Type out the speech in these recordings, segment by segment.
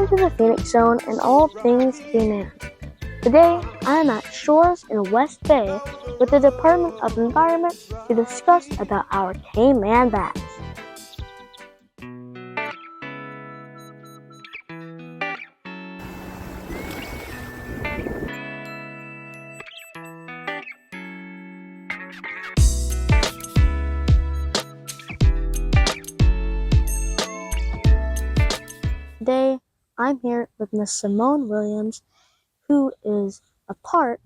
Welcome to the Phoenix Zone and all things Cayman. Today, I am at shores in West Bay with the Department of Environment to discuss about our Cayman bats. Today, I'm here with Miss Simone Williams, who is a part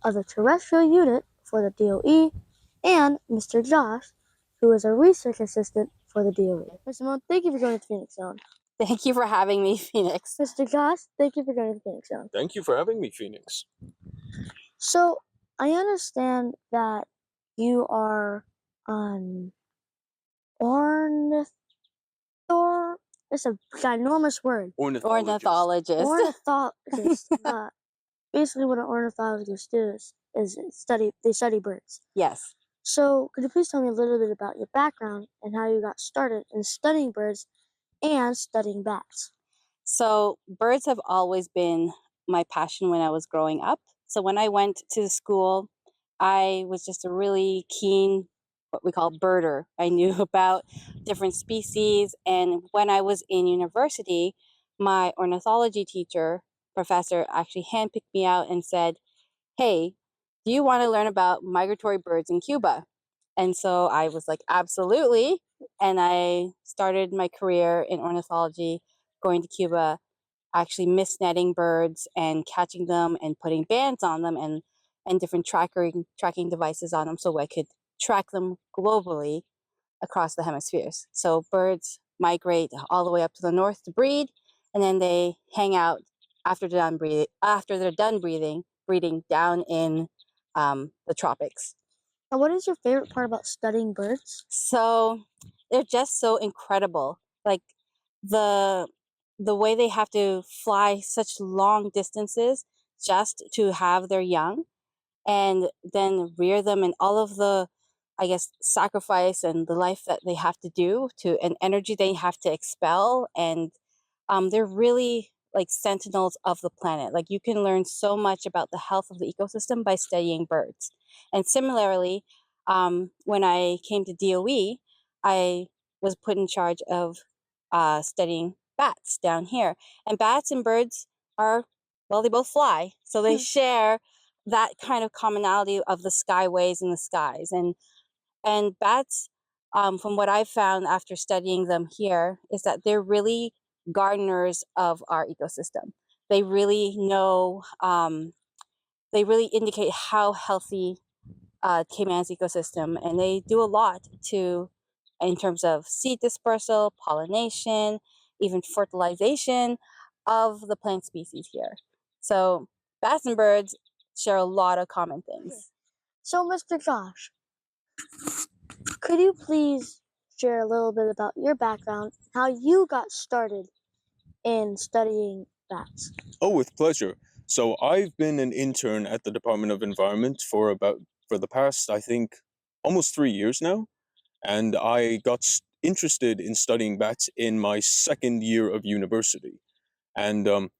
of the Terrestrial unit for the DOE, and Mr. Josh, who is a research assistant for the DOE. Ms. Simone, thank you for joining the Phoenix Zone. Thank you for having me, Phoenix. Mr. Josh, thank you for joining the Phoenix Zone. Thank you for having me, Phoenix. So, I understand that you are an it's a ginormous word. Ornithologist. Ornithologist. Basically what an ornithologist is they study birds. Yes. So could you please tell me a little bit about your background and how you got started in studying birds and studying bats? So birds have always been my passion when I was growing up. So when I went to school, I was just a really keen, what we call birder. I knew about different species. And when I was in university, my ornithology teacher, professor, actually handpicked me out and said, hey, do you want to learn about migratory birds in Cuba? And so I was like, absolutely. And I started my career in ornithology, going to Cuba, actually misnetting birds and catching them and putting bands on them and different tracking devices on them so I could track them globally across the hemispheres. So birds migrate all the way up to the north to breed, and then they hang out after they're done breeding down in the tropics. Now, what is your favorite part about studying birds? So they're just so incredible. Like the way they have to fly such long distances just to have their young and then rear them, and all of the, I guess, sacrifice and the life that they have to do and energy they have to expel. And they're really like sentinels of the planet. Like you can learn so much about the health of the ecosystem by studying birds. And similarly, when I came to DOE, I was put in charge of studying bats down here. And bats and birds are, well, they both fly. So they share that kind of commonality of the skyways and the skies. And bats, from what I've found after studying them here, is that they're really gardeners of our ecosystem. They really know, they really indicate how healthy Cayman's ecosystem, and they do a lot in terms of seed dispersal, pollination, even fertilization of the plant species here. So bats and birds share a lot of common things. So, Mr. Josh, could you please share a little bit about your background, how you got started in studying bats? Oh, with pleasure. So I've been an intern at the Department of Environment for the past, I think, almost 3 years now. And I got interested in studying bats in my second year of university. And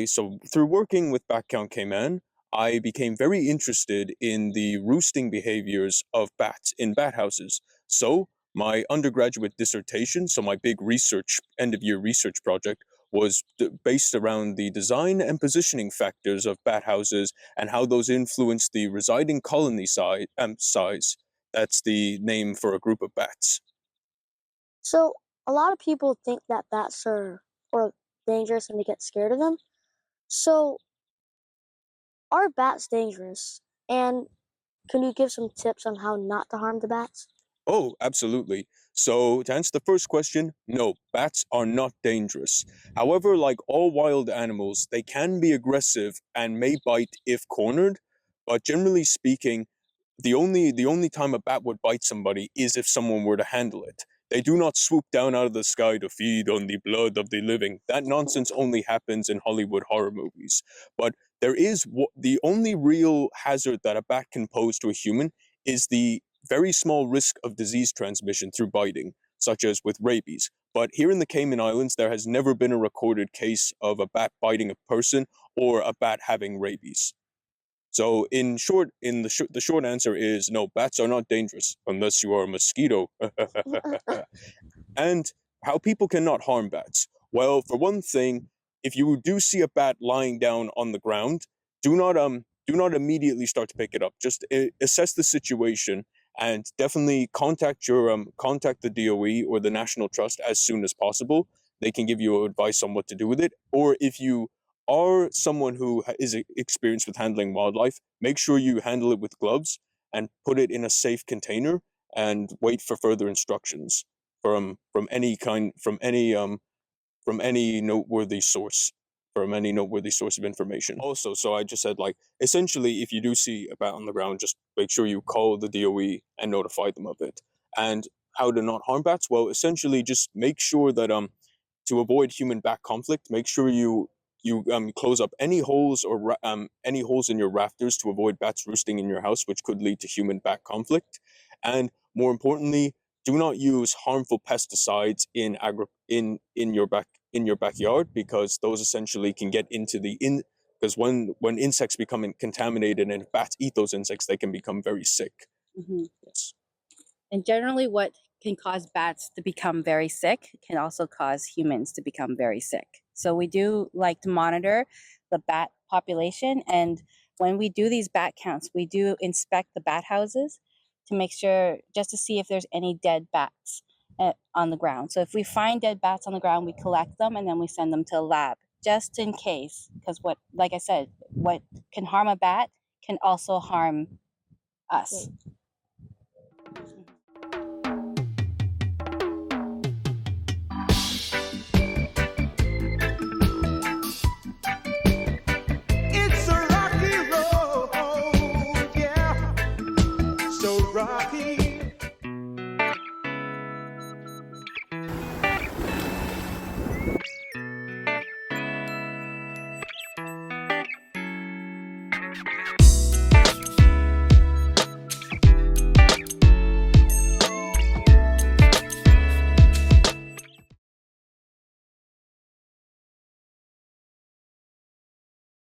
so through working with Bat Count Cayman, I became very interested in the roosting behaviors of bats in bat houses. So my undergraduate dissertation, so my big end-of-year research project, was based around the design and positioning factors of bat houses and how those influence the residing colony size. That's the name for a group of bats. So, a lot of people think that bats are dangerous and they get scared of them. So, are bats dangerous? And can you give some tips on how not to harm the bats? Oh, absolutely. So to answer the first question, no, bats are not dangerous. However, like all wild animals, they can be aggressive and may bite if cornered. But generally speaking, the only time a bat would bite somebody is if someone were to handle it. They do not swoop down out of the sky to feed on the blood of the living. That nonsense only happens in Hollywood horror movies. But there is the only real hazard that a bat can pose to a human is the very small risk of disease transmission through biting, such as with rabies. But here in the Cayman Islands, there has never been a recorded case of a bat biting a person or a bat having rabies. So, in short, the short answer is no. Bats are not dangerous unless you are a mosquito. And how people cannot harm bats. Well, for one thing, if you do see a bat lying down on the ground, do not immediately start to pick it up. Just assess the situation and definitely contact the DOE or the National Trust as soon as possible. They can give you advice on what to do with it. Or if you are someone who is experienced with handling wildlife, make sure you handle it with gloves and put it in a safe container and wait for further instructions from any noteworthy source of information. Also, so I just said, like, essentially, if you do see a bat on the ground, just make sure you call the DOE and notify them of it. And how to not harm bats? Well, essentially, just make sure that to avoid human bat conflict, make sure you close up any holes in your rafters to avoid bats roosting in your house, which could lead to human bat conflict. And more importantly, do not use harmful pesticides in your backyard, because those essentially can get into because when insects become contaminated and if bats eat those insects, they can become very sick. Mm-hmm. Yes. And generally, what can cause bats to become very sick can also cause humans to become very sick. So we do like to monitor the bat population. And when we do these bat counts, we do inspect the bat houses to make sure, just to see if there's any dead bats on the ground. So if we find dead bats on the ground, we collect them and then we send them to a lab, just in case. Because like I said, what can harm a bat can also harm us.